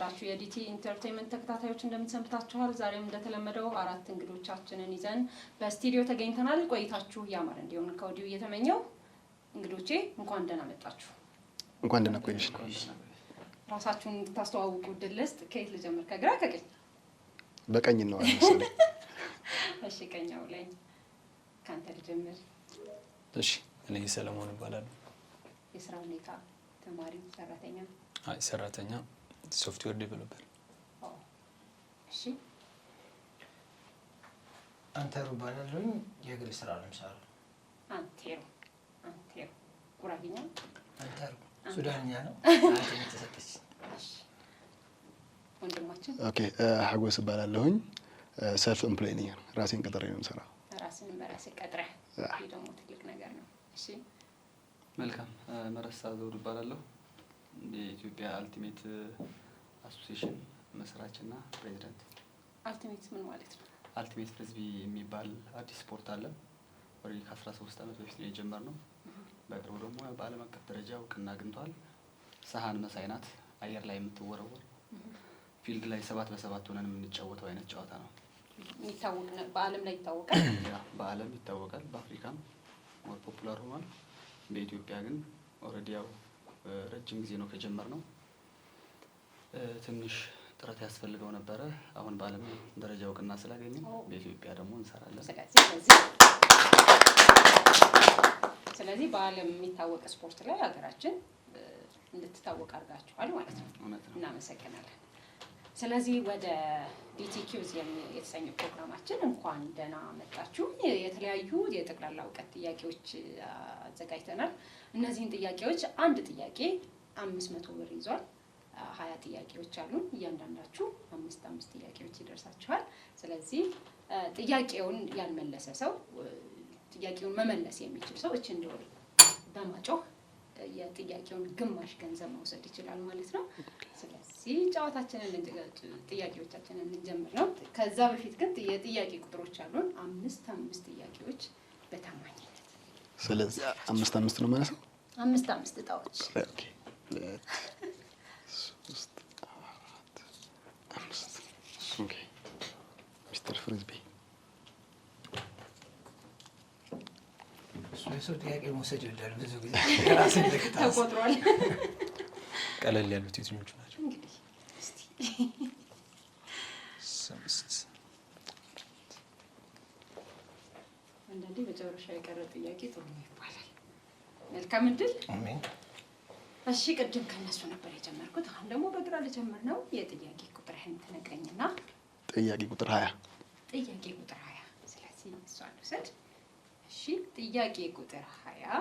የተወደዳችሁ የዲቲ ኢንተርቴይንመንት ተከታታዮች እንደምትሰምታችኋል። ዛሬም እንደተለመደው አራት እንግዶቻችንን ይዘን በስቱዲዮ ተገኝተናል። ቆይታችሁ ያማረ እንዲሆን ከወዲሁ እየተመኘው እንግዶቼ እንኳን ደህና መጣችሁ። እንኳን ደህና ቆይሽ። ራሳችሁን ታስተዋውቁ ድልስት ከየት ልጀምር? ከግራ ከቀኝ? በቀኝ ነው አይደል? እሺ ቀኛው ላይ ካንተ ልጀምር። እሺ እኔ ሰለሞን እባላለሁ። የስራ ሁኔታ ተማሪ ሰራተኛ? አይ ሰራተኛ ሶፍትዌር ዴቨሎፐር። እሺ አንተሩ እባላለሁ። የግል ስራ ነው የምሰራው። አንቴሩ ጉራጌኛ? አንተሩ ሱዳንኛ ነው። አንተ ተሰጥተሽ? እሺ ወንድማችን? ኦኬ ሀጎስ እባላለሁኝ። ሰልፍ ኤምፕሎይ ነኝ። ራሴን ቀጥሬ ነው የምሰራው። ራስን በራስ ቀጥረህ? ይሄ ደግሞ ትልቅ ነገር ነው። እሺ መልካም። መረሳ ዘውድ እባላለሁ። የኢትዮጵያ አልቲሜት አሶሲዬሽን መስራችና ፕሬዚዳንት። አልቲሜት ምን ማለት ነው? አልቲሜት ፍሪስቢ የሚባል አዲስ ስፖርት አለ። ወደ ከ13 ዓመት በፊት ነው የጀመርነው። በቅርቡ ደግሞ በዓለም አቀፍ ደረጃ እውቅና አግኝቷል። ሰሃን መሳይ ናት። አየር ላይ የምትወረወር ፊልድ ላይ 7 በ7 ሆነን የምንጫወተው አይነት ጨዋታ ነው። የሚታወቅ ነው። በዓለም ላይ ይታወቃል። በዓለም ይታወቃል። በአፍሪካም ሞር ፖፑላር ሆኗል። በኢትዮጵያ ግን ኦልሬዲ ያው ረጅም ጊዜ ነው ከጀመርነው። ትንሽ ጥረት ያስፈልገው ነበረ። አሁን በዓለም ደረጃ እውቅና ስላገኘን በኢትዮጵያ ደግሞ እንሰራለን። ስለዚህ በዓለም የሚታወቅ ስፖርት ላይ ሀገራችን እንድትታወቅ አድርጋችኋል ማለት ነው። እናመሰግናለን። ስለዚህ ወደ ዲቲኪውዝ የተሰኘው ፕሮግራማችን እንኳን ደህና መጣችሁ። የተለያዩ የጠቅላላ እውቀት ጥያቄዎች አዘጋጅተናል። እነዚህን ጥያቄዎች አንድ ጥያቄ 500 ብር ይዟል። 20 ጥያቄዎች አሉን። እያንዳንዳችሁ 5 ጥያቄዎች ይደርሳችኋል። ስለዚህ ጥያቄውን ያልመለሰ ሰው ጥያቄውን መመለስ የሚችል ሰው እቺ እንደው በማጮህ የጥያቄውን ግማሽ ገንዘብ መውሰድ ይችላል ማለት ነው። ስለዚህ ጨዋታችንን ጥያቄዎቻችንን እንጀምር ነው። ከዛ በፊት ግን የጥያቄ ቁጥሮች አሉን። 5 ጥያቄዎች በታማኝነት። ስለዚህ 5 ነው ማለት ነው። 5 እጣዎች። ኦኬ 2 3 4 5 ኦኬ ሚስተር ፍሪስቢ ሰው ጥያቄ መውሰድ ይወዳል ብዙ ጊዜ ራስን ለክታስ ተቆጥሯል። ቀለል ያሉት የትኞቹ ናቸው? እንግዲህ እስቲ 5 አንዳንዴ መጨረሻ የቀረ ጥያቄ ጥሩ ነው ይባላል። መልካም እድል። አሜን። እሺ ቅድም ከነሱ ነበር የጀመርኩት። አሁን ደግሞ በግራ ልጀምር ነው። የጥያቄ ቁጥርህን ትነግረኝና ጥያቄ ቁጥር 20 ጥያቄ ቁጥር 20 ስለዚህ እሷን ልውሰድ። እሺ ጥያቄ ቁጥር 20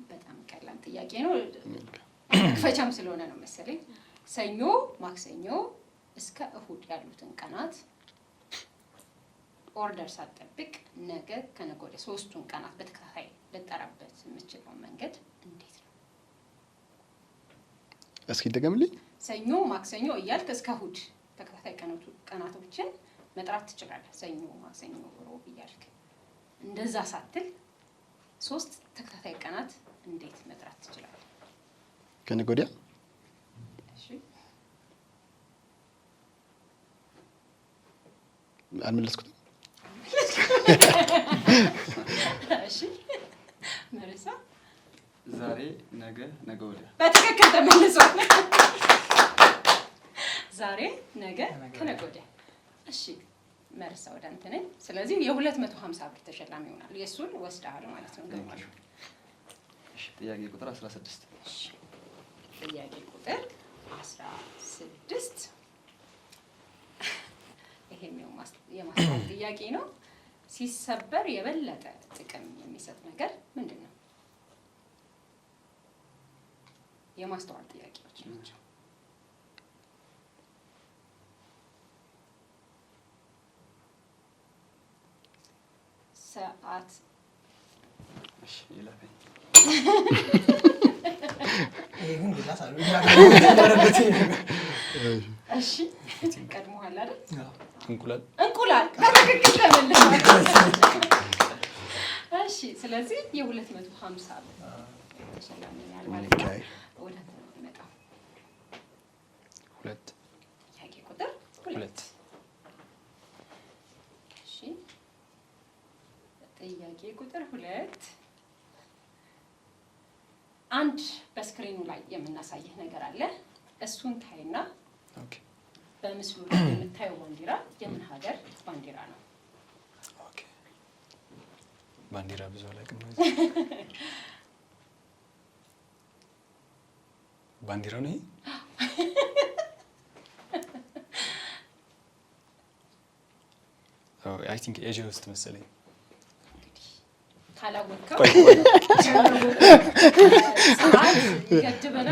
በጣም ቀላል ጥያቄ ነው። ክፈቻም ስለሆነ ነው መሰለኝ። ሰኞ፣ ማክሰኞ እስከ እሁድ ያሉትን ቀናት ኦርደር ሳትጠብቅ ነገ ከነገ ወዲያ 3ቱን ቀናት በተከታታይ ልጠራበት የምችለው መንገድ እንዴት ነው? እስኪ ደገምልኝ። ሰኞ፣ ማክሰኞ እያልክ እስከ እሁድ ተከታታይ ቀናቶችን መጥራት ትችላለህ። ሰኞ፣ ማክሰኞ፣ ሮብ እያልክ እንደዛ ሳትል 3 ተከታታይ ቀናት እንዴት መጥራት ትችላለህ? ከነገ ወዲያ? እሺ አልመለስኩትም። እሺ መረሳ? ዛሬ፣ ነገ፣ ነገ ወዲያ። በትክክል ተመልሷል። ዛሬ፣ ነገ፣ ከነገ ወዲያ። እሺ መርሳ ወደ አንተ ነኝ። ስለዚህ የ250 ብር ተሸላሚ ይሆናል። የሱን ወስደሃል ማለት ነው ግማሹ። እሺ ጥያቄ ቁጥር 16። እሺ ጥያቄ ቁጥር 16 ይሄኛው የማስተዋል ጥያቄ ነው። ሲሰበር የበለጠ ጥቅም የሚሰጥ ነገር ምንድን ነው? የማስተዋል ጥያቄዎች ናቸው። ሰዓት። እሺ ይላፈኝ። ይሄን ግላስ አሉ። እሺ ቀድሞሃል አይደል? እንቁላል በትክክል ተመልሷል። እሺ ስለዚህ የ250 ብር ተሸላሚያል ማለት ነው። ወደ አንተ ነው የምመጣው። 2 ጥያቄ ቁጥር 2 እሺ ጥያቄ ቁጥር 2 አንድ በስክሪኑ ላይ የምናሳየህ ነገር አለ። እሱን ታይና ኦኬ በምስሉ ላይ የምታየው ባንዲራ የምን ሀገር ባንዲራ ነው? ኦኬ ባንዲራ ብዙ አላውቅም። ባንዲራ ነው አይ ቲንክ ኤዥያ ውስጥ መሰለኝ። ካላወቅከው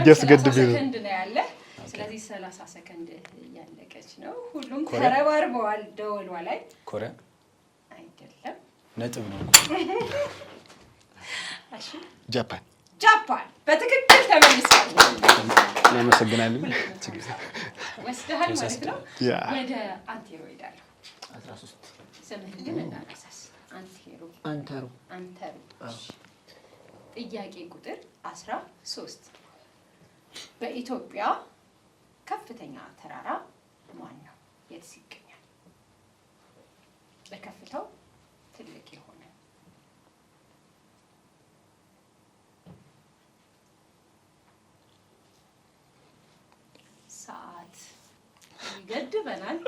ጀስት ገድብ ሰከንድ ነው ያለ። ስለዚህ 30 ሰከንድ እያለቀች ነው። ሁሉም ተረባርበዋል ደወሏ ላይ። ኮሪያ አይደለም፣ ነጥብ ነው። እሺ ጃፓን ጃፓን በትክክል ተመልሷል። እናመሰግናለን። ወስደሃል ማለት ነው። ያ ወደ አንቴሮ ሄዳለሁ። 13 ስምህን ግን እናነሳስ። አንቴሮ አንተሩ አንተሩ። ጥያቄ ቁጥር 13 በኢትዮጵያ ከፍተኛ ተራራ ማን ነው? የት ይገኛል? በከፍታው ትልቅ የሆነ ሰዓት ይገድበናል።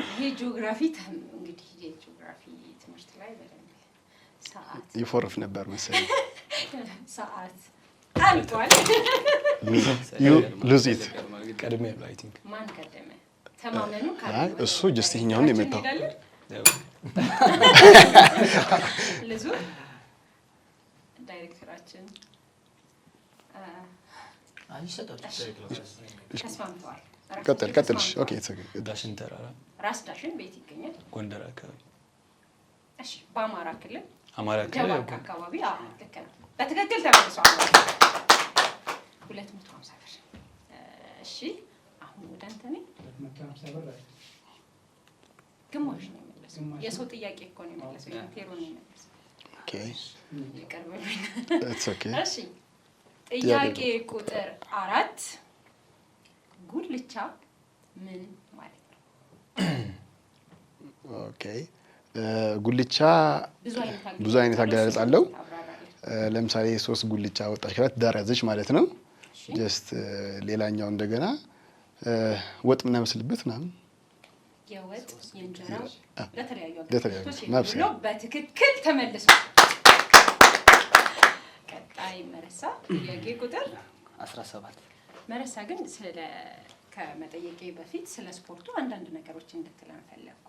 ይሄ ጂኦግራፊ እንግዲህ የጂኦግራፊ ትምህርት ላይ በደንብ ሰዓት ይፎርፍ ነበር መሰለኝ። ሰዓት አልቋል። ሉዝ ኢት ቀድሜ ያለው አይ ቲንክ ማን ቀደመ? ተማመኑ አይ እሱ ጀስት ይኸኛውን የመጣው ልዙ ዳይሬክተራችን ተስማምተዋል። ቀጥል። ኦኬ ዳሽን ተራራ ራስ ዳሽን ቤት ይገኛል? ጎንደር አካባቢ። እሺ በአማራ ክልል አማራ ክልል ደባርቅ አካባቢ። ልክ ነው፣ በትክክል ተመልሷል። 250 ብር። እሺ አሁን ወደ አንተ ነኝ። 250 ብር ግማሽ ነው የመለሰው። የሰው ጥያቄ እኮ ነው የመለሰው። የቴሮ ነው የመለሰው። ኦኬ ይቀርበልኝ። ኢትስ ኦኬ። እሺ ጥያቄ ቁጥር 4 ጉልቻ ምን ማለት ነው? ኦኬ ጉልቻ ብዙ አይነት አገላለጽ አለው። ለምሳሌ 3 ጉልቻ ወጣች ካላት ዳር ያዘች ማለት ነው። ጀስት ሌላኛው እንደገና ወጥ ምናመስልበት ምናምን የወጥ የእንጀራ ለተለያዩ ማብሰያ ነው። በትክክል ተመልሷል። ቀጣይ መረሳ ጥያቄ ቁጥር 17 መረሳ ግን ስለ ከመጠየቄ በፊት ስለ ስፖርቱ አንዳንድ ነገሮች እንድትለን ፈለግኩ።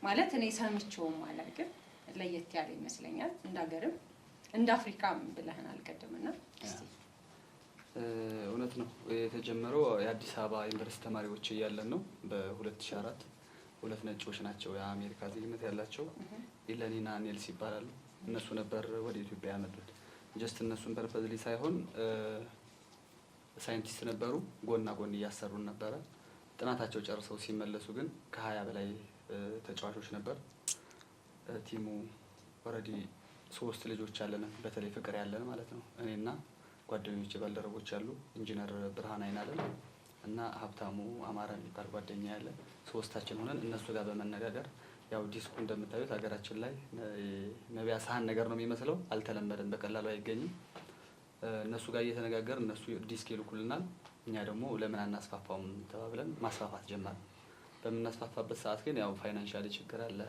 ማለት እኔ ሰምቼውም አላውቅም፣ ለየት ያለ ይመስለኛል። እንደ ሀገርም እንደ አፍሪካም ብለህን አልቀድምና እስቲ እውነት ነው። የተጀመረው የአዲስ አበባ ዩኒቨርሲቲ ተማሪዎች እያለን ነው። በ2004 2 ነጮች ናቸው የአሜሪካ ዜግነት ያላቸው፣ ኢለኒና ኔልስ ይባላሉ። እነሱ ነበር ወደ ኢትዮጵያ ያመጡት። ጀስት እነሱን ፐርፐዝሊ ሳይሆን ሳይንቲስት ነበሩ፣ ጎና ጎን እያሰሩን ነበረ። ጥናታቸው ጨርሰው ሲመለሱ ግን ከ20 በላይ ተጫዋቾች ነበር ቲሙ። ኦልሬዲ 3 ልጆች ያለን፣ በተለይ ፍቅር ያለን ማለት ነው። እኔና ጓደኞቼ ባልደረቦች አሉ፣ ኢንጂነር ብርሃን አይናለም እና ሀብታሙ አማራ የሚባል ጓደኛ ያለ፣ 3ታችን ሆነን እነሱ ጋር በመነጋገር ያው ዲስኩ እንደምታዩት ሀገራችን ላይ ነቢያ ሳህን ነገር ነው የሚመስለው፣ አልተለመደም፣ በቀላሉ አይገኝም። እነሱ ጋር እየተነጋገር እነሱ ዲስክ ይልኩልናል፣ እኛ ደግሞ ለምን አናስፋፋውም ተባብለን ማስፋፋት ጀመርን። በምናስፋፋበት ሰዓት ግን ያው ፋይናንሻሊ ችግር አለ፣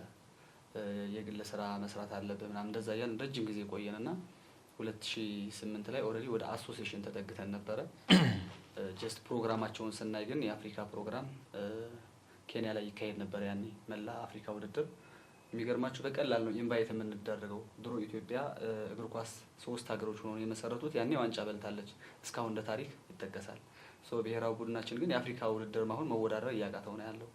የግል ስራ መስራት አለብህ ምናምን እንደዛ እያልን ረጅም ጊዜ ቆየንና 2008 ላይ ኦልሬዲ ወደ አሶሲዬሽን ተጠግተን ነበረ። ጀስት ፕሮግራማቸውን ስናይ ግን የአፍሪካ ፕሮግራም ኬንያ ላይ ይካሄድ ነበር ያኔ መላ አፍሪካ ውድድር። የሚገርማችሁ በቀላል ነው ኢንቫይት የምንደረገው። ድሮ ኢትዮጵያ እግር ኳስ 3 ሀገሮች ሆነው የመሰረቱት ያኔ ዋንጫ በልታለች፣ እስካሁን እንደ ታሪክ ይጠቀሳል። ሶ ብሔራዊ ቡድናችን ግን የአፍሪካ ውድድር ማሁን መወዳደር እያቃተው ነው ያለው።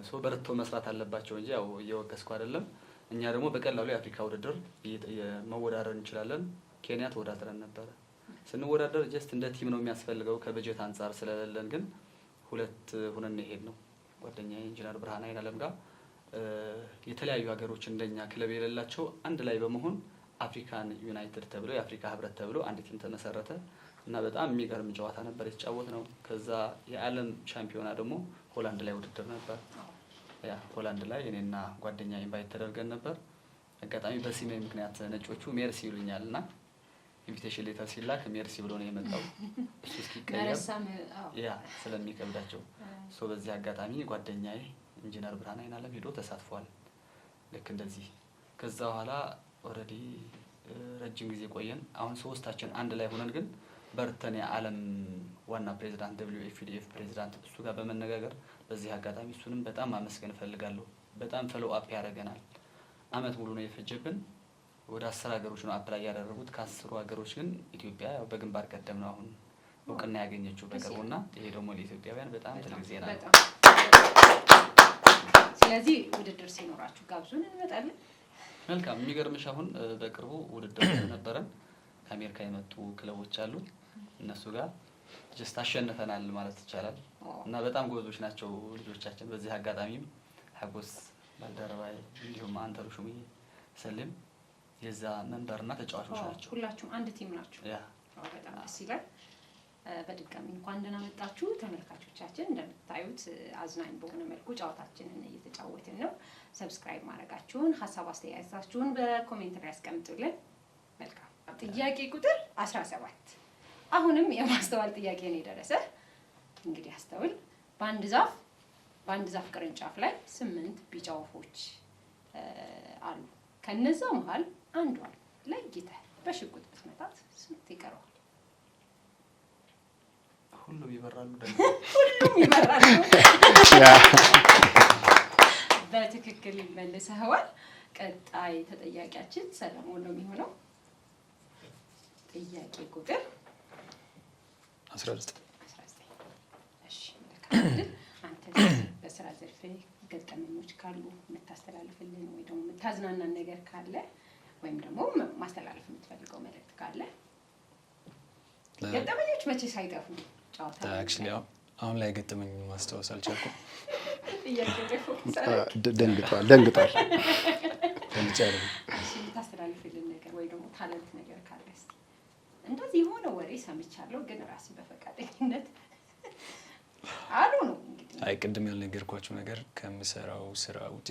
ሶ በርተው መስራት አለባቸው እንጂ ያው እየወቀስኩ አይደለም። እኛ ደግሞ በቀላሉ የአፍሪካ ውድድር መወዳደር እንችላለን። ኬንያ ተወዳድረን ነበረ። ስንወዳደር ጀስት እንደ ቲም ነው የሚያስፈልገው፣ ከበጀት አንጻር ስለሌለን ግን 2 ሆነን ሄድ ነው ጓደኛዬ ኢንጂነር ብርሃን አይናለም ጋር። የተለያዩ ሀገሮች እንደኛ ክለብ የሌላቸው አንድ ላይ በመሆን አፍሪካን ዩናይትድ ተብሎ የአፍሪካ ህብረት ተብሎ አንድ ቲም ተመሰረተ እና በጣም የሚገርም ጨዋታ ነበር የተጫወት ነው። ከዛ የዓለም ሻምፒዮና ደግሞ ሆላንድ ላይ ውድድር ነበር። ያ ሆላንድ ላይ እኔና ጓደኛ ኢንቫይት ተደርገን ነበር። አጋጣሚ በሲሜ ምክንያት ነጮቹ ሜርሲ ይሉኛል እና ኢንቪቴሽን ሌተር ሲላክ ሜርሲ ብሎ ነው የመጣው። እሱ እስኪቀየር ያ ስለሚከብዳቸው በዚህ አጋጣሚ ጓደኛዬ ኢንጂነር ብርሃን አይናለም ሄዶ ተሳትፏል። ልክ እንደዚህ ከዛ በኋላ ኦልሬዲ ረጅም ጊዜ ቆየን። አሁን ሶስታችን አንድ ላይ ሆነን ግን በርተን የዓለም ዋና ፕሬዚዳንት WFDF ፕሬዚዳንት እሱ ጋር በመነጋገር በዚህ አጋጣሚ እሱንም በጣም ማመስገን እፈልጋለሁ። በጣም ፎሎ አፕ ያደርገናል። አመት ሙሉ ነው የፈጀብን። ወደ 10 ሀገሮች ነው አፕላይ ያደረጉት። ከ10 ሀገሮች ግን ኢትዮጵያ በግንባር ቀደም ነው አሁን እውቅና ያገኘችው በቅርቡና ይሄ ደግሞ ለኢትዮጵያውያን በጣም ትልቅ ዜና ነው። ስለዚህ ውድድር ሲኖራችሁ ጋብዙን እንመጣለን። መልካም። የሚገርምሽ አሁን በቅርቡ ውድድር ነበረን። ከአሜሪካ የመጡ ክለቦች አሉ። እነሱ ጋር ጀስት አሸንፈናል ማለት ይቻላል እና በጣም ጎበዞች ናቸው ልጆቻችን። በዚህ አጋጣሚም ሀጎስ ባልደረባይ እንዲሁም አንተሩ ሹምዬ ሰልም የዛ መንበርና ተጫዋቾች ናቸው። ሁላችሁም አንድ ቲም ናችሁ። ያ በጣም ደስ ይላል። በድጋሚ እንኳን ደህና መጣችሁ ተመልካቾቻችን። እንደምታዩት አዝናኝ በሆነ መልኩ ጨዋታችንን እየተጫወትን ነው። ሰብስክራይብ ማድረጋችሁን፣ ሀሳብ አስተያየታችሁን በኮሜንት ላይ አስቀምጡልን። መልካም። ጥያቄ ቁጥር 17 አሁንም የማስተዋል ጥያቄ ነው የደረሰ። እንግዲህ አስተውል። በአንድ ዛፍ ቅርንጫፍ ላይ 8 ቢጫ ወፎች አሉ። ከነዛ መሃል አንዷን ለይተህ በሽጉጥ ብትመታት ስንት ይቀረዋል? ሁሉም ይበራሉ። ሁሉም ይበራሉ። በትክክል መልሰኸዋል። ቀጣይ ተጠያቂያችን ሰለሞን ነው የሚሆነው። ጥያቄ ቁጥር 19 እሺ፣ መልካም። አንተ በስራ ዘርፍ ገጠመኞች ካሉ የምታስተላልፍልን ወይ ደግሞ የምታዝናናን ነገር ካለ ወይም ደግሞ ማስተላለፍ የምትፈልገው መልእክት ካለ። ገጠመኞች መቼ ሳይጠፉ ጫወታ አክቹሊ አሁን ላይ ገጠመኝ ማስታወስ አልቻልኩም። ደንግጧል። የምታስተላልፍልን ነገር ወይ ደግሞ ታለንት ነገር ካለ እንደዚህ የሆነ ወሬ ሰምቻለሁ ግን ራሴ በፈቃደኝነት አሉ ነው እንግዲህ። አይ ቅድም ያልነገርኳችሁ ነገር ከምሰራው ስራ ውጪ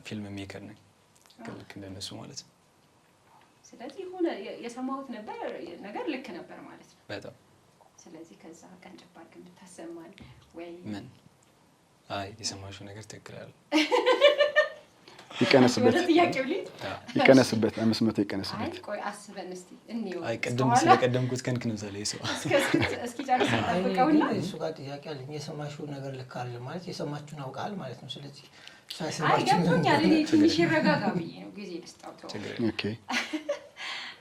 ፊልም ሜከር ነኝ። ልክ እንደነሱ ማለት ነው። ስለዚህ የሆነ የሰማሁት ነገር ልክ ነበር ማለት ነው በጣም። ስለዚህ ከዛ ቀን ጨባር ግን ብታሰማን ወይ ምን? አይ የሰማሽው ነገር ትክክል አይደል? ይቀነስበት 500 ይቀነስበት። አይ ቆይ አስበን እስቲ እንየው። አይ ቅድም ስለቀደምኩት ከንክ ነው ዘለ ይሰው እስኪ ጨርስ ተጠብቀውና እሱ ጋር ጥያቄ አለኝ። የሰማሽው ነገር ልክ አይደል ማለት የሰማችሁን አውቃል ማለት ነው። ስለዚህ አይ ገብቶኛል። እኔ ትንሽ ይረጋጋ ብዬ ነው ጊዜ ልስጣው። ኦኬ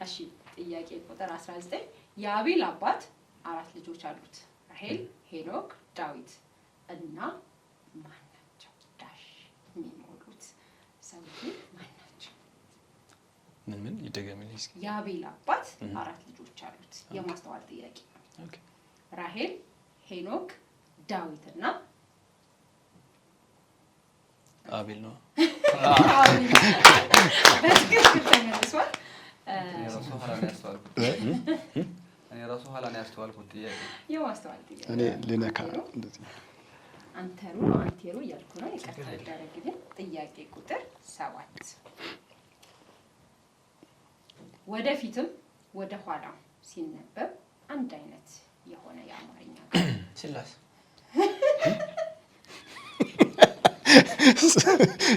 እሺ። ጥያቄ ቁጥር 19 የአቤል አባት 4 ልጆች አሉት። ራሄል፣ ሄኖክ፣ ዳዊት እና ማን ናቸው? ዳሽ የሚሞሉት ሰውዬ ማን ናቸው? ምን ይደገምልኝ እስኪ። የአቤል አባት 4 ልጆች አሉት። የማስተዋል ጥያቄ ነው። ኦኬ። ራሄል፣ ሄኖክ፣ ዳዊት እና አቤል ነው። በትክክል ተመልሷል። እኔ ራሱ ኋላ ነው ያስተዋልኩት ጥያቄ። የማስተዋል ጥያቄ እኔ ልነካ እንደዚህ አንቴሩ እያልኩ ነው። ይቅርታ ይደረግልኝ። ጥያቄ ቁጥር 7 ወደፊትም ወደ ኋላም ሲነበብ አንድ አይነት የሆነ የአማርኛ ስላስ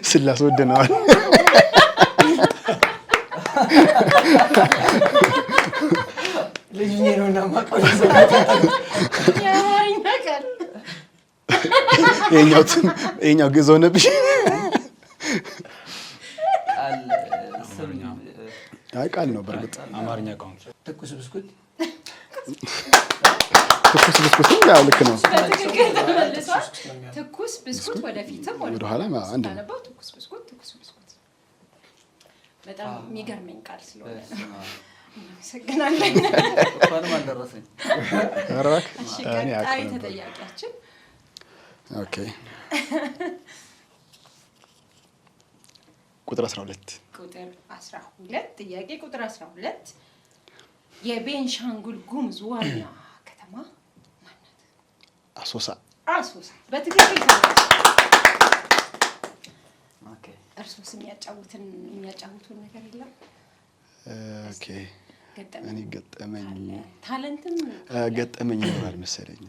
ስላስ ወደነዋል። ልጅ ነውና ማቀው የአማርኛ ቃል የኛው ግዞ ነብሽ ቃል ነው። በርግጥ አማርኛ ቋንቋ ትኩስ ብስኩት ያው ልክ ነው። በትክክል ተመልሷል። ትኩስ ብስኩት ወደፊትም ወደ ኋላ አንድ ነው። ትኩስ ብስኩት። በጣም የሚገርመኝ ቃል ስለሆነ ነው። አመሰግናለሁ። እንኳንም አልደረሰኝ። እሺ ቀጣይ ተጠያቂያችን ኦኬ ቁጥር 12 ቁጥር 12 ጥያቄ ቁጥር 12 የቤንሻንጉል ጉሙዝ ዋና ከተማ ማን ናት? አሶሳ። አሶሳ በትክክል ተመለሰ። ኦኬ እርሶስ የሚያጫውቱን ነገር የለም? ኦኬ እኔ ገጠመኝ ታለንትም ገጠመኝ ይኖራል መሰለኝ።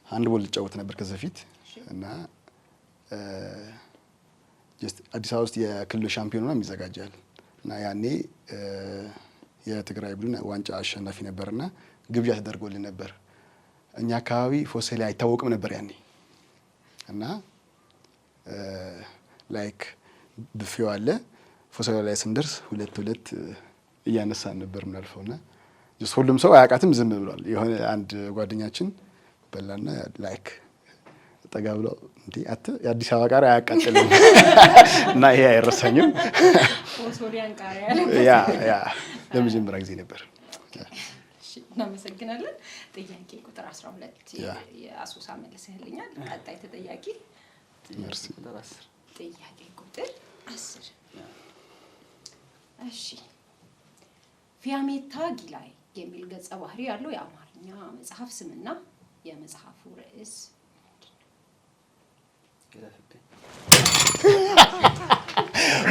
አንድ ቦል ልጫወት ነበር ከዚህ በፊት እና ጀስት አዲስ አበባ ውስጥ የክልል ሻምፒዮና ይዘጋጃል እና ያኔ የትግራይ ቡድን ዋንጫ አሸናፊ ነበርና ግብዣ ተደርጎልን ነበር። እኛ አካባቢ ፎሴላ አይታወቅም ነበር ያኔ እና ላይክ ብፌው አለ ፎሴላ ላይ ስንደርስ ሁለት እያነሳን ነበር ምናልፈውና ጀስት ሁሉም ሰው አያውቃትም፣ ዝም ብሏል። የሆነ አንድ ጓደኛችን በላና ላይክ ጠጋ ብሎ እንዴ የአዲስ አበባ ቃሪያ አያቃጥልም እና ይሄ አይረሳኝም። ፎሶሊያን ቃሪያ ያ ለመጀመሪያ ጊዜ ነበር። እሺ እናመሰግናለን። ጥያቄ ቁጥር 12 የአሶሳ መልሰህልኛል። ቀጣይ ተጠያቂ መርሲ ጥያቄ ቁጥር 10 እሺ ፊያሜታ ጊላይ የሚል ገጸ ባህሪ ያለው የአማርኛ መጽሐፍ ስምና የመጽሐፉ ርዕስ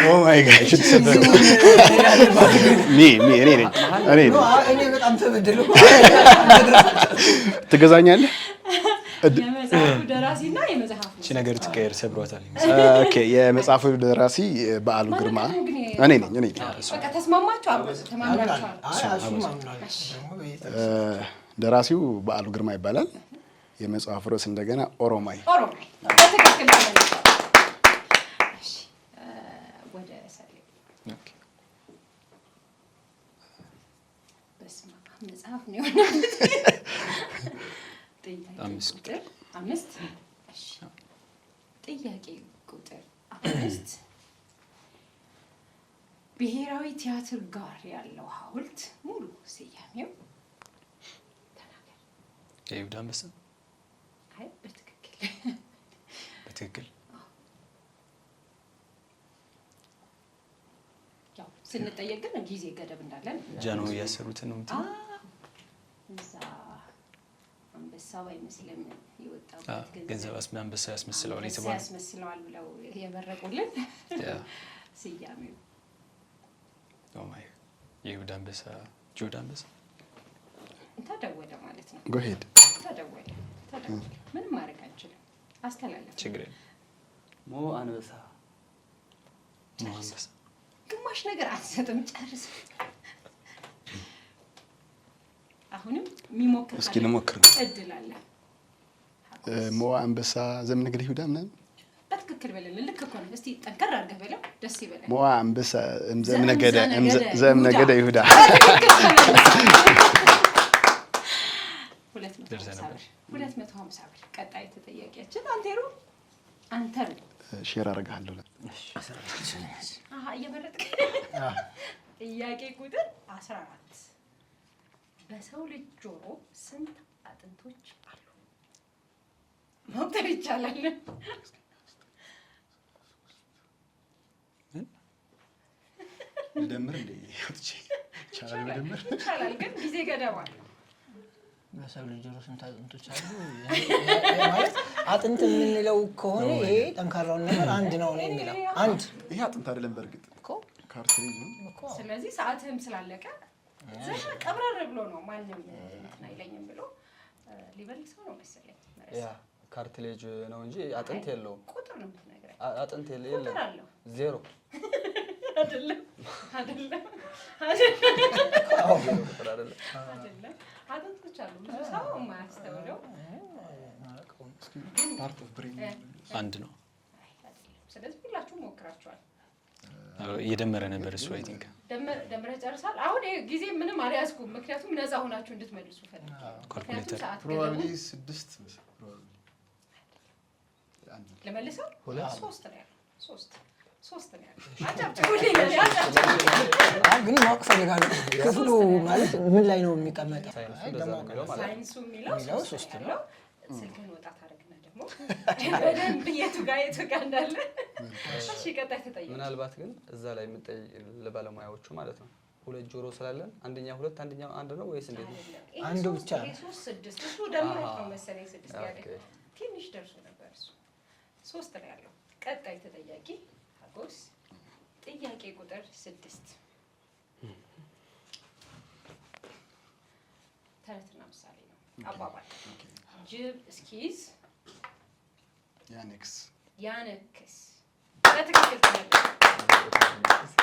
ኦ ማይ ጋድ እኔ በጣም ተበደልኩ። ትገዛኛለህ? የመጽሐፉ ደራሲና የመጽሐፉ እቺ ነገር ትቀየር ሰብሯታል። ኦኬ የመጽሐፉ ደራሲ በዓሉ ግርማ እኔ ነኝ። በቃ ተስማማችሁ? ተማምናችኋል? ደራሲው በዓሉ ግርማ ይባላል። የመጽሐፉ ርዕስ እንደገና ኦሮማይ። በትክክል ተመልሷል። እሺ ወደ ሰሌ በስመ አብ መጽሐፍ ነው የሆነው። ጥያቄ ቁጥር 5 እሺ ጥያቄ ቁጥር 5 ብሔራዊ ቲያትር ጋር ያለው ሐውልት ሙሉ ስያሜው ተናገር። የይሁዳ አንበሳ። አይ በትክክል ያው ስንጠየቅ ግን ጊዜ ገደብ እንዳለን ጃኖ ያሰሩትን ነው እንትን እዛ አንበሳው አይመስልም የወጣበት ገንዘብ አንበሳ ያስመስለዋል የተባለው ያስመስለዋል ብለው የመረቁልን ስያሜው ኦማይ የይሁዳ አንበሳ ጆዳ አንበሳ ተደወለ ማለት ነው። ጎ ሄድ ተደወለ ምንም ማድረግ አንችልም። አስተላለፍ ችግር የለም። ሞ አንበሳ ግማሽ ነገር አትሰጥም። ጨርስ። አሁንም የሚሞክር እስኪ እንሞክር። እድል አለ። ሞ አንበሳ ዘምነገደ ይሁዳ ምናምን በትክክል በለል። ልክ እኮ ነው። እስቲ ጠንከር አድርገህ በለው። ደስ ይበላል። ሞ አንበሳ ዘምነገደ ይሁዳ 250 ብር። ቀጣይ ተጠያቂያችን አንተሩ ሼር አደርጋለሁ። እየመረጥክ ጥያቄ ቁጥር 14 በሰው ልጅ ጆሮ ስንት አጥንቶች አሉ? መቁጠር ይቻላል? ደምር እንደ ይቻላል፣ ግን ጊዜ ገደብ አለው። በሰው ልጅ ጆሮ ስንት አጥንቶች አሉ? ማለት አጥንት የምንለው ከሆነ ይሄ ጠንካራውን ነገር አንድ ነው የሚለው አንድ። ይሄ አጥንት አይደለም በእርግጥ እኮ ካርትሪጅ ነው እኮ። ስለዚህ ሰዓትህም ስላለቀ ዘና ቀብረር ብሎ ነው ማንም እንትን አይለኝም ብሎ ሊበልሰው ነው መሰለኝ። ያ ካርትሌጅ ነው እንጂ አጥንት የለውም። ቁጥር ነው የምትነግረኝ። አጥንት የለም። ቁጥር አለው። 0 አይደለም። አጥንቶች አሉ። ብዙ ሰው የማያስተውለው አንድ ነው። ስለዚህ ሁላችሁም ሞክራችኋል። እየደመረ ነበር እሱ። አይ ቲንክ ደምረህ ጨርሳል። አሁን ጊዜ ምንም አልያዝኩም፣ ምክንያቱም ነፃ ሆናችሁ እንድትመልሱ ፈልጌ። ካልኩሌተር ፕሮባብሊ 6 ለመልሰው 3 ነው ያለው። 3 ነው ያለው። ግን ማወቅ ፈልጋለሁ። ክፍሉ ማለት ምን ላይ ነው የሚቀመጠው? ሳይንሱ የሚለው 3 ነው። ስልክህን ወጣ ታደርግና ደግሞ በደንብ የቱ ጋር እንዳለ። እሺ ቀጣይ ተጠይቅ። ምናልባት ግን እዛ ላይ ለባለሙያዎቹ ማለት ነው 2 ጆሮ ስላለን አንደኛው 2 አንደኛው 1 ነው ወይስ እንዴት ነው? አንዱ ብቻ ነው። 3 6 እሱ ደግሞ ነው መሰለኝ 6 ያለ ትንሽ ደርሶ ነበር እሱ 3 ነው ያለው። ቀጣይ ተጠያቂ ሀጎስ ጥያቄ ቁጥር 6 ተረትና ምሳሌ ነው። አባባል ጅብ እስኪይዝ ያነክስ። በትክክል ተመለሰ።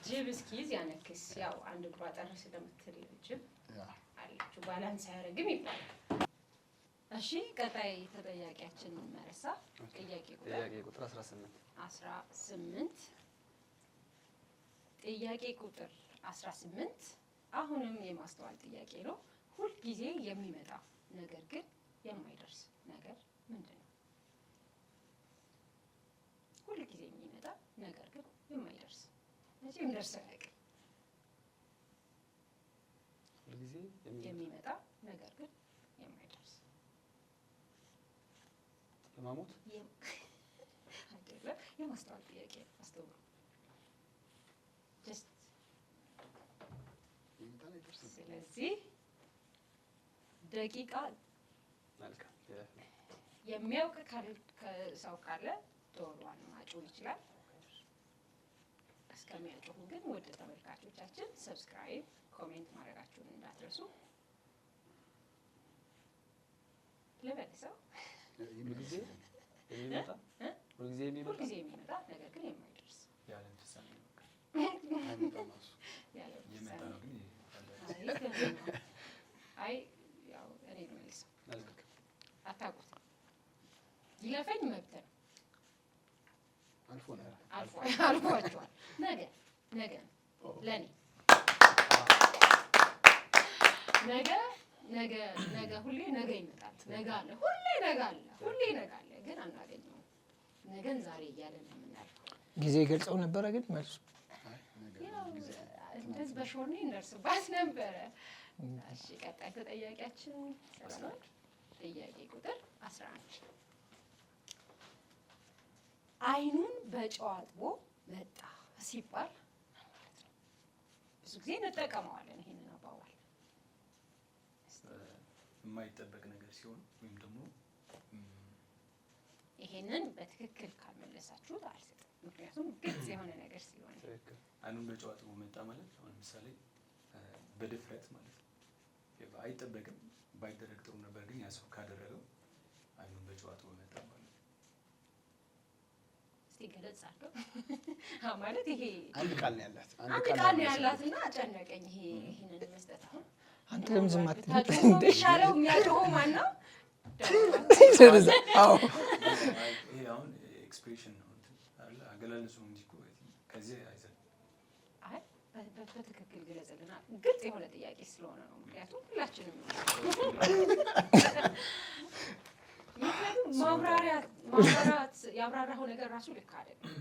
ጅብ እስኪይዝ ያነክስ። ያው አንድ እግሯ ጠር ስለምትል ጅብ አለችው ባላንስ አያደርግም ይባላል። እሺ ቀጣይ ተጠያቂያችን መረሳ። ጥያቄ ቁጥር 18 ጥያቄ ቁጥር 18 አሁንም የማስተዋል ጥያቄ ነው። ሁልጊዜ የሚመጣ ነገር ግን የማይደርስ ነገር ምንድን ነው? ሁልጊዜ የሚመጣ ነገር ግን የማይደርስ መቼም ደርሶ አያውቅም። ሁልጊዜ የሚመጣ ነገር ግን የማይደርስ ለማሞት አይደለም። የማስተዋል ጥያቄ አስተውሉ። ስለዚህ ደቂቃ የሚያውቅ ሰው ካለ ዶሮዋን ማጮህ ይችላል። እስከሚያጮሁ ግን ውድ ተመልካቾቻችን ሰብስክራይብ፣ ኮሜንት ማድረጋችሁን እንዳትረሱ። ለበለሰው ሁልጊዜ የሚመጣ ነገር ግን የማይደርስ የዓለም ፍጻሜ ነው። አይ ያው እኔ ነው መልሰው አታውቁትም። ይለፈኝ መብት ነው። አልፏቸዋል። ነገ ለኔ ነገ ሁሌ ነገ ይመጣል። ነገ አለ፣ ሁሌ ነገ አለ፣ ግን አናገኘውም። ነገን ዛሬ እያለን ነው የምናልፈው። ጊዜ ገልጸው ነበረ ግን መልሱ እንደዚህ በሾርኔ እንደርስባት ነበረ። እሺ ቀጣይ ተጠያቂያችን ጥያቄ ቁጥር 11 አይኑን በጨው አጥቦ መጣ ሲባል ማለት ነው። ብዙ ጊዜ እንጠቀመዋለን ይሄንን አባባል። የማይጠበቅ ነገር ሲሆን ወይም ደግሞ ይሄንን በትክክል ካልመለሳችሁት አልሰጥም። ምክንያቱም ግልጽ የሆነ ነገር ስለሆነ። አይኑን በጨው አጥቦ መጣ ማለት አሁን ለምሳሌ በድፍረት ማለት ነው። አይጠበቅም፣ ባይደረግ ጥሩ ነበር፣ ግን ያ ሰው ካደረገው አይኑን በጨው አጥቦ መጣ ማለት ነው። እስቲ ገለጽ አድርገው ማለት ይሄ አንድ ቃል ነው ያላት እና አጨነቀኝ። ይሄንን መስጠት አሁን አንተ ለምን ዝም አትልም? ይሻለው የሚያጮኸው ማን ነው? አዎ ይሄ አሁን ኤክስፕሬሽን ነው አይደል? አገላለጹ እንጂ እኮ ከዚህ አይዘን በትክክል ገለጽልና ግልጽ የሆነ ጥያቄ ስለሆነ ነው። ምክንያቱም ሁላችንም ማብራራት ያብራራው ነገር ራሱ ልክ አይደለም።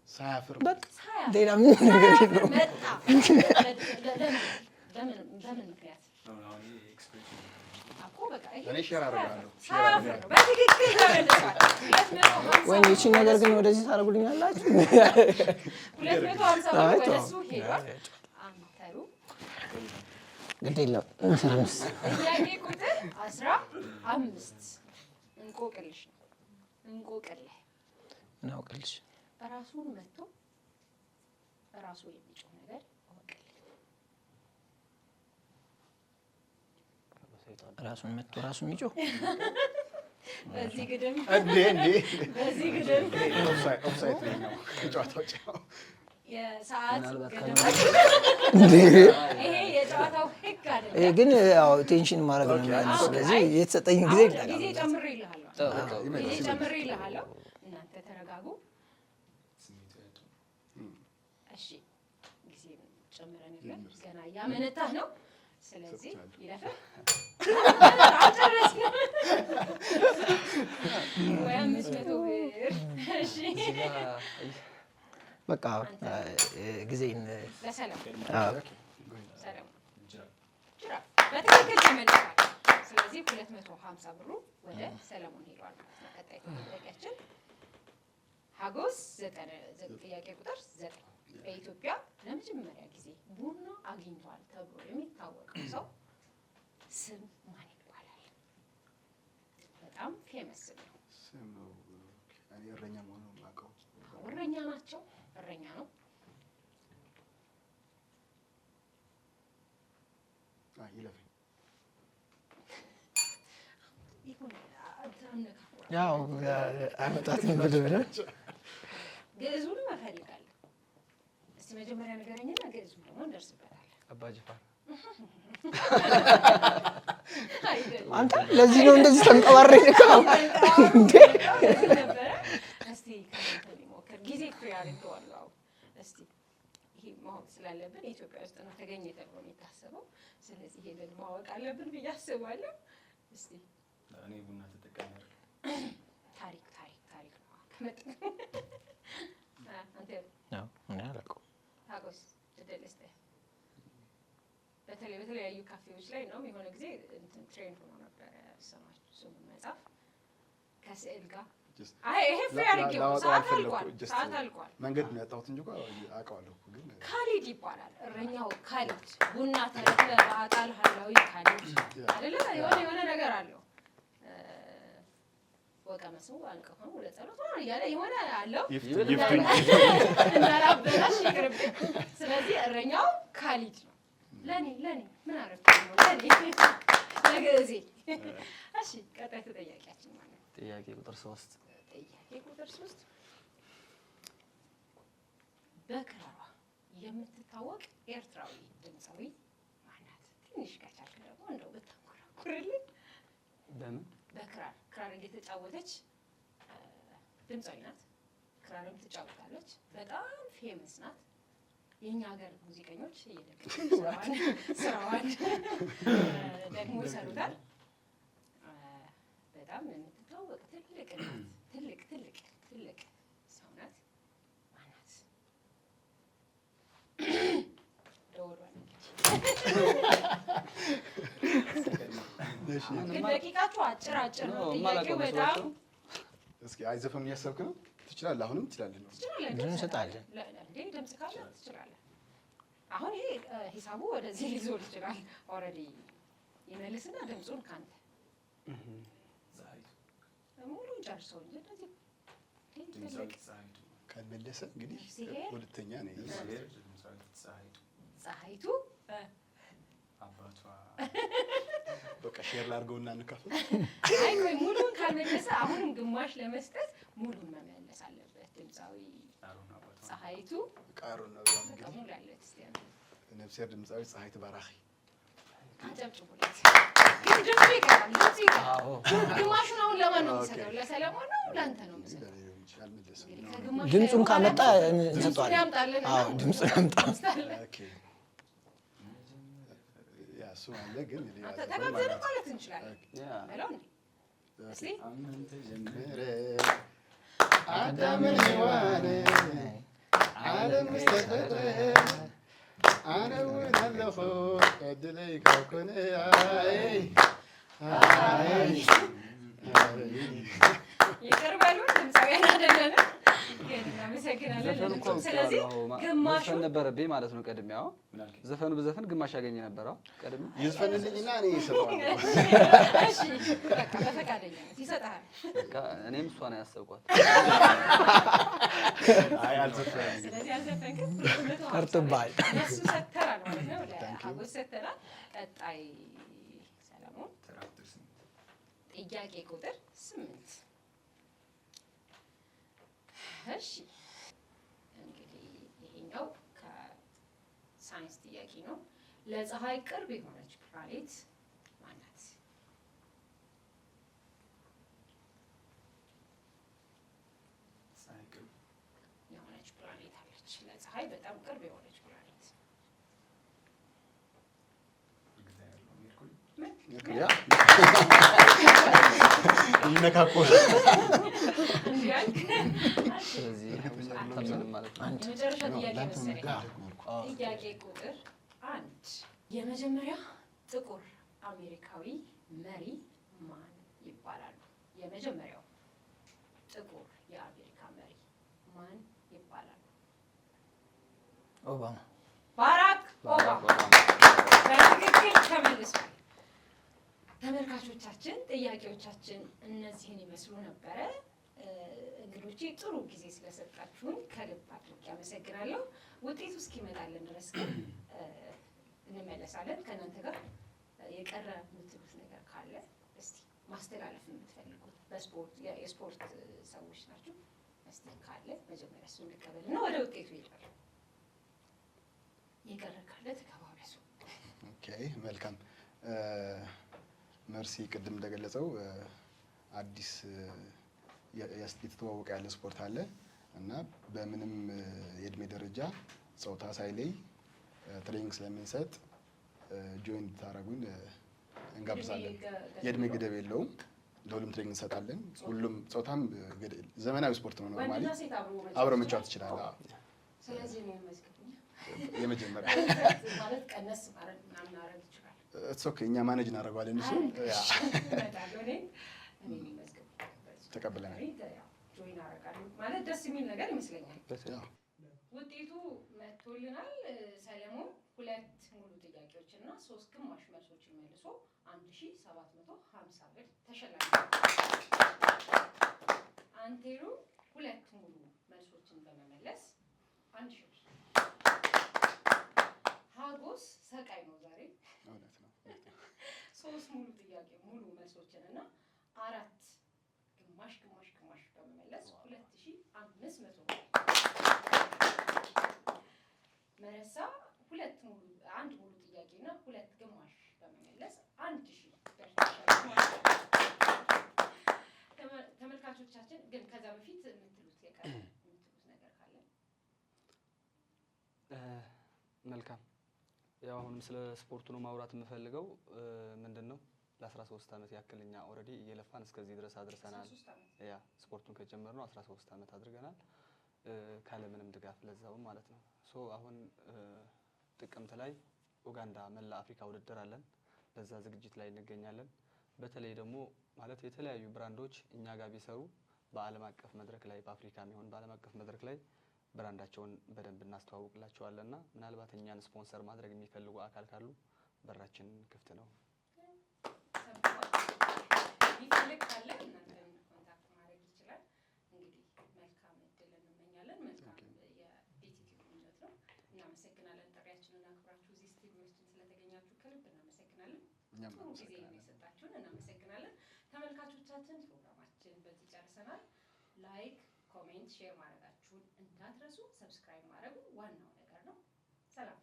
ሳያፍር ሌላ ምን ነገር የለውም። በምን ምክንያት እኔ ሼር አደርጋለሁ። በትክክል ወይ ይህቺን ነገር ግን ወደዚህ ታደርጉልኛላችሁ? 250 ወደሱ ሄዷል። አምተሩ ግድ የለም። ጥያቄ ቁጥር 15 እንቆቅልሽ ነው። እንቆቅልህ ምን አውቅልሽ? ራሱን መጥቶ ራሱ የሚጮህ ነገር እወቅልህ። ራሱን መጥቶ ራሱ የሚጮህ በዚህ ግድም እንዴ በዚህ ግድም ኦፍሳይድ ነው ከጨዋታው ጫው የሰዓት ገደብ ይሄ የጨዋታው ህግ አይደለም። ይሄ ግን ያው ቴንሽን ማድረግ ነው ማለት። ስለዚህ የተሰጠኝ ጊዜ ጊዜ ጨምሬልሃለሁ። እናንተ ተረጋጉ። እሺ ጊዜ ጨምረንልህ ገና እያመነታህ ነው። ስለዚህ ይለፈ አጨረስን ወይ 500 ብር። እሺ በቃ ጊዜን ለሰላም ሰላም በትክክል ተመልሷል። ስለዚህ 250 ብሩ ወደ ሰለሞን ሄዷል ማለት ነው። ቀጣይ ጥያቄያችን ሀጎስ ጥያቄ ቁጥር 9 በኢትዮጵያ ለመጀመሪያ ጊዜ ቡና አግኝቷል ተብሎ የሚታወቀው ሰው ስም ማን ይባላል? በጣም ፌመስ ነው። ስም ነው። እኔ እረኛ መሆኑን የማውቀው። እረኛ ናቸው። እረኛ ነው። ይለፈኝ ያው አመጣትን ብለህ ግዕዙን እፈልጋለሁ። እስቲ መጀመሪያ ንገረኝና ግዕዙን ደግሞ እንደርስበታለን። አባ ጅፋር አንተ ለዚህ ነው እንደዚህ ተንቀባረኝ ነው እንዴ? ነበረ። እስቲ ከእንትን ሞክር። ጊዜ ፍሪ አድርገዋለሁ። እስቲ ይሄ ማወቅ ስላለብን ኢትዮጵያ ውስጥ ነው ተገኘ ተብሎ የሚታሰበው። ስለዚህ ይሄንን ማወቅ አለብን ብዬ አስባለሁ። እስቲ እኔ ቡና ተጠቃሚ አይደል? ታሪክ ነው ከመጥ አንተ ነው እኔ አላውቀውም። ሀጎስ ትደልስተ በተለያዩ ካፌዎች ላይ ነው የሆነ ጊዜ እንትን ትሬንድ ሆኖ ነበር ሰማችሁ ስሙን መጻፍ ከስዕል ጋር። አይ ይሄ ፍሪ አድርጌው ሰዓት አልቋል። መንገድ ነው ያጣሁት እንጂ አውቀዋለሁ። ግን ካሊድ ይባላል እረኛው ካሊድ። ቡና ተረፈ በአቃል ሀላዊ ካሊድ አይደለ? የሆነ ነገር አለው። ወቀመሱ አልቀፈም ለጸሎት ነው እያለ የሆነ አለው እንዳላበላሽ ይቅርብኝ። ስለዚህ እረኛው ካሊድ ነው። ለኔ ምን አረፍኩ ነው ለኔ ለግዕዜ። እሺ ቀጣይ ተጠያቂያችን ማለት ነው። ጥያቄ ቁጥር 3 በክራሯ የምትታወቅ ኤርትራዊ ድምፃዊ ማናት? ትንሽ ከቻልክ ደግሞ እንደው ብታንኮራኩርልን። በምን ክራር እየተጫወተች ድምፃዊ ናት። ክራርም ትጫወታለች። በጣም ፌመስ ናት። የኛ ሀገር ሙዚቀኞች እየደገሙ ስራዋን ደግሞ ይሰሩታል። በጣም የምትታወቅ ትልቅ ናት። ትልቅ ሰው ናት። ማናት? ደወሏል እንግዲህ ደቂቃችሁ አጭር ነው። ጥያቄው በጣም እስኪ አይዘፈኑ እያሰብክ ነው። ትችላለህ። አሁንም ትችላለህ ነው። ድምፅ እንሰጣለን። እንዴ ድምፅ ካለ ትችላለህ። አሁን ይሄ ሂሳቡ ወደዚህ ሊዞር ይችላል። ኦልሬዲ ይመልስና ድምፁን ካንተ ሙሉን ጨርሰው እንጂ እንደዚህ ካልመለሰ እንግዲህ ሁለተኛ ነው። ፀሐይቱ አባቷ በቃ ሼር ላድርገውና እንካፈል። አይ ቆይ ሙሉን ካልመለሰ አሁንም ግማሽ ለመስጠት ሙሉን መመለስ አለበት። ድምፃዊ ፀሐይቱ ቃሩን ነው እንግዲህ ሙላለት እስቲ ነፍሴር ድምፃዊ ፀሐይቱ ባራኺ አጨብጭቡለት። ግን ድምፁ ይቀራል። ግማሹን አሁን ለማን ነው የምሰጠው? ለሰለሞን ነው ለአንተ ነው የምሰጠው? ድምፁን ካመጣ እንሰጠዋለን። አዎ ድምፁን አምጣ። ኦኬ ያሱ አለ ግን ተጋብዘን ማለት እንችላለን። በለው እንዴ እስቲ አዳምን ሔዋን ዓለም ተፈጥረ አነውን አለኹ እድለይ ካብኮነ ይቅር በሉን። ድምፃውያን አይደለንም ግን እናመሰግናለን። ስለዚህ ግማሹ ነበረብኝ ማለት ነው። ቀድሜ ዘፈኑ ብዘፈን ግማሽ ያገኘ ነበር። ቀድሜ ይዝፈንልኝና እኔ እሰጠዋለሁ። እሺ በቃ በፈቃደኝነት ይሰጣል። እኔም እሷ ነው ያሰብኳት። አይ አልዘፈንም። ስለዚህ አልዘፈንክም። ቀርጥባል። እሱ ሰተራል ማለት ነው። ለሀጎስ ሰተራል። ቀጣይ ሰለሞን ጥያቄ ቁጥር 8 እሺ እንግዲህ ይሄኛው ከሳይንስ ጥያቄ ነው። ለፀሐይ ቅርብ የሆነች ፕላኔት ማናት? ፀሐይ ቅርብ የሆነች ፕላኔት አለች። ለፀሐይ በጣም ቅርብ የሆነች ፕላኔት ያ ይነካኮል። ስለዚህ ተምንም ማለት ነው። የመጨረሻ ጥያቄ መሰለኝ። ጥያቄ ቁጥር 1 የመጀመሪያ ጥቁር አሜሪካዊ መሪ ማን ይባላሉ? የመጀመሪያው ጥቁር የአሜሪካ መሪ ማን ይባላሉ? ኦባማ። ባራክ ኦባማ በትክክል ተመልሷል። ተመልካቾቻችን ጥያቄዎቻችን እነዚህን ይመስሉ ነበረ። እንግዶቼ ጥሩ ጊዜ ስለሰጣችሁን ከልብ አድርጌ አመሰግናለሁ። ውጤቱ እስኪመጣልን ድረስ ግን እንመለሳለን ከእናንተ ጋር። የቀረ የምትሉት ነገር ካለ እስቲ ማስተላለፍ የምትፈልጉት የስፖርት ሰዎች ናችሁ። እስቲ ካለ መጀመሪያ እሱን ልቀበልና ወደ ውጤቱ ይሄዳል። የቀረ ካለ ተከባበሱ። ኦኬ መልካም። መርሲ ቅድም እንደገለጸው አዲስ የተተዋወቀ ያለ ስፖርት አለ እና በምንም የእድሜ ደረጃ ጾታ ሳይለይ ትሬኒንግ ስለምንሰጥ ጆይን እንድታደርጉን እንጋብዛለን። የእድሜ ገደብ የለውም። ለሁሉም ትሬኒንግ እንሰጣለን። ሁሉም ጾታም ዘመናዊ ስፖርት ነው። ኖርማሊ አብረው መጫወት ይችላል። ስለዚህ ነው መስከረኛ የመጀመሪያ ማለት ቀነስ ማረግ ምናምን አረግ ይችላል። ኦኬ እኛ ማኔጅ እናደርገዋለን። እሱ ተቀብለናል። ጆይን አደርጋለሁ ማለት ደስ የሚል ነገር ይመስለኛል። ውጤቱ መጥቶልናል። ሰለሞን 2 ሙሉ ጥያቄዎች እና 3 ግማሽ መልሶችን መልሶ 1750 ብር ተሸላሚ። አንቴሩ 2 ሙሉ መልሶችን በመመለስ 1000 ብር። ሀጎስ ሰቃይ ነው ዛሬ። እውነት ነው። 3 ሙሉ ጥያቄ ሙሉ መልሶችን እና 4 ግማሽ በመመለስ 2500 ብር። መረሳ 1 ሙሉ ጥያቄ እና 2 ግማሽ በመመለስ 1000 ብር። ተመልካቾቻችን ግን ከዛ በፊት የምትሉት ነገር ካለ? መልካም። ያው አሁንም ስለ ስፖርቱ ነው ማውራት የምፈልገው። ምንድነው ለ13 ዓመት ያክል እኛ ኦልሬዲ እየለፋን እስከዚህ ድረስ አድርሰናል። ያ ስፖርቱን ከጀመርነው 13 ዓመት አድርገናል ካለምንም ድጋፍ ለዛውም ማለት ነው። ሶ አሁን ጥቅምት ላይ ኡጋንዳ መላ አፍሪካ ውድድር አለን። በዛ ዝግጅት ላይ እንገኛለን። በተለይ ደግሞ ማለት የተለያዩ ብራንዶች እኛ ጋር ቢሰሩ በዓለም አቀፍ መድረክ ላይ በአፍሪካ የሚሆን በዓለም አቀፍ መድረክ ላይ ብራንዳቸውን በደንብ እናስተዋውቅላቸዋለንና ምናልባት እኛን ስፖንሰር ማድረግ የሚፈልጉ አካል ካሉ በራችን ክፍት ነው። ይፈልግ ካለ እናንተን ኮንታክት ማድረግ ይችላል። እንግዲህ መልካም እድል እንመኛለን። መልካም የቢቲኪው ምኞት ነው። እናመሰግናለን። ጥሪያችንን አክብራችሁ እዚህ ስቱዲዮችን ስለተገኛችሁ ከልብ እናመሰግናለን። ጥሩ ጊዜ የሰጣችሁን እናመሰግናለን። ተመልካቾቻችን ፕሮግራማችን በዚህ ጨርሰናል። ላይክ፣ ኮሜንት፣ ሼር ማድረጋችሁን እንዳትረሱ። ሰብስክራይብ ማድረጉ ዋናው ነገር ነው። ሰላም።